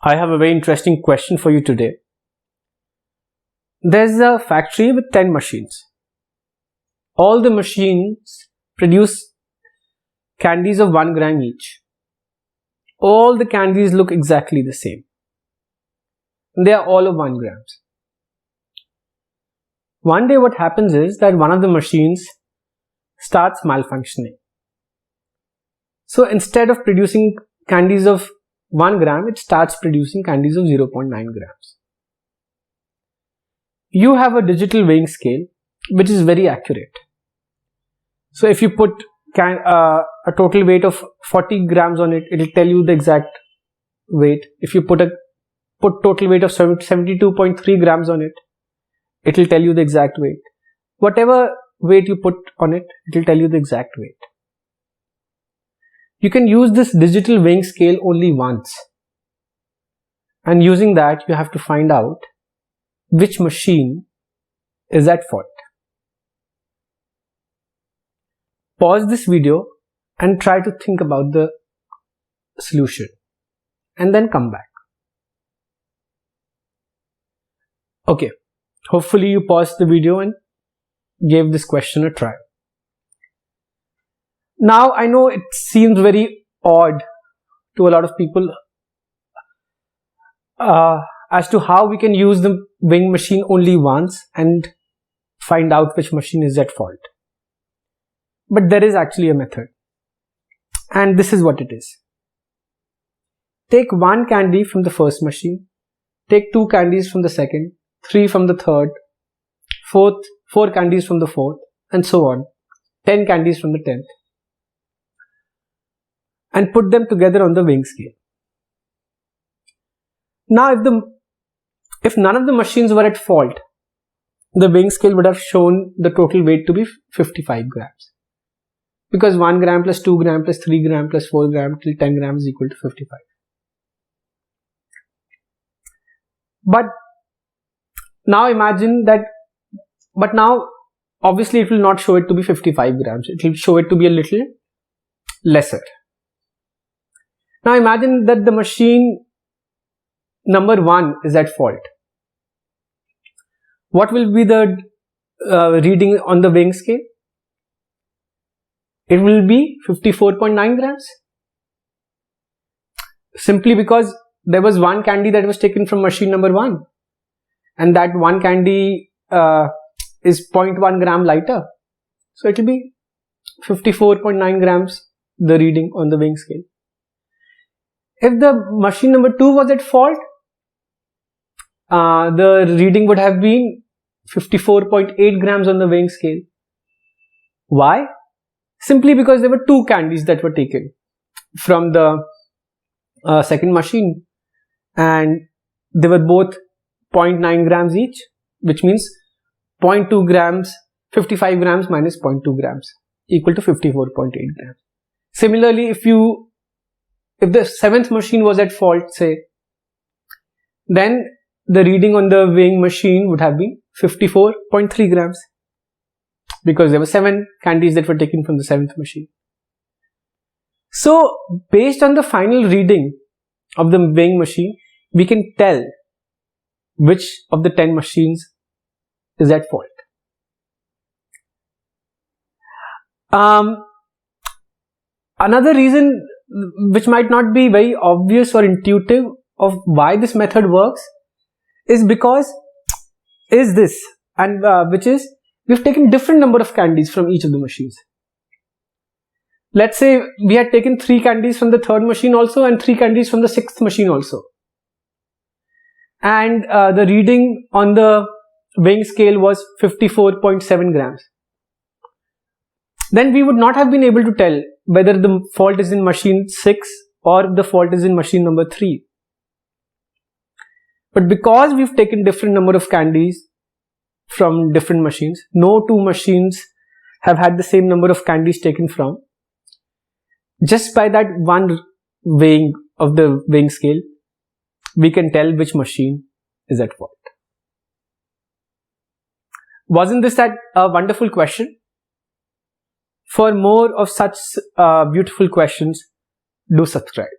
I have a very interesting question for you today. There's a factory with 10 machines. All the machines produce candies of 1 gram each. All the candies look exactly the same. They are all of 1 gram. One day what happens is that one of the machines starts malfunctioning. So instead of producing candies of 1 gram, it starts producing candies of 0.9 grams. You have a digital weighing scale which is very accurate. So if you put a total weight of 40 grams on it, it will tell you the exact weight. If you put total weight of 72.3 grams on it, it will tell you the exact weight. Whatever weight you put on it, it will tell you the exact weight. You can use this digital weighing scale only once, and using that you have to find out which machine is at fault. Pause this video and try to think about the solution and then come back. Okay, hopefully you paused the video and gave this question a try. Now I know it seems very odd to a lot of people as to how we can use the weighing machine only once and find out which machine is at fault. But there is actually a method, and this is what it is. Take 1 candy from the first machine, take 2 candies from the second, 3 from the third, 4 candies from the fourth, and so on, 10 candies from the 10th, and put them together on the weighing scale. Now if none of the machines were at fault, the weighing scale would have shown the total weight to be 55 grams. Because 1 gram plus 2 gram plus 3 gram plus 4 gram till 10 grams is equal to 55. But now imagine that, but now obviously it will not show it to be 55 grams. It will show it to be a little lesser. Now imagine that the machine number 1 is at fault. What will be the reading on the weighing scale? It will be 54.9 grams. Simply because there was 1 candy that was taken from machine number 1, and that 1 candy is 0.1 gram lighter. So it will be 54.9 grams the reading on the weighing scale. If the machine number 2 was at fault, the reading would have been 54.8 grams on the weighing scale. Why? Simply because there were 2 candies that were taken from the second machine, and they were both 0.9 grams each, which means 0.2 grams, 55 grams minus 0.2 grams equal to 54.8 grams. Similarly, if the 7th machine was at fault, say, then the reading on the weighing machine would have been 54.3 grams. Because there were 7 candies that were taken from the 7th machine. So, based on the final reading of the weighing machine, we can tell which of the 10 machines is at fault. Another reason which might not be very obvious or intuitive of why this method works is because we've taken different number of candies from each of the machines. Let's say we had taken 3 candies from the 3rd machine also and 3 candies from the 6th machine also. And the reading on the weighing scale was 54.7 grams. Then we would not have been able to tell whether the fault is in machine 6 or the fault is in machine number 3. But because we've taken different number of candies from different machines, no 2 machines have had the same number of candies taken from. Just by that one weighing of the weighing scale, we can tell which machine is at fault. Wasn't this a wonderful question? For more of such beautiful questions, do subscribe.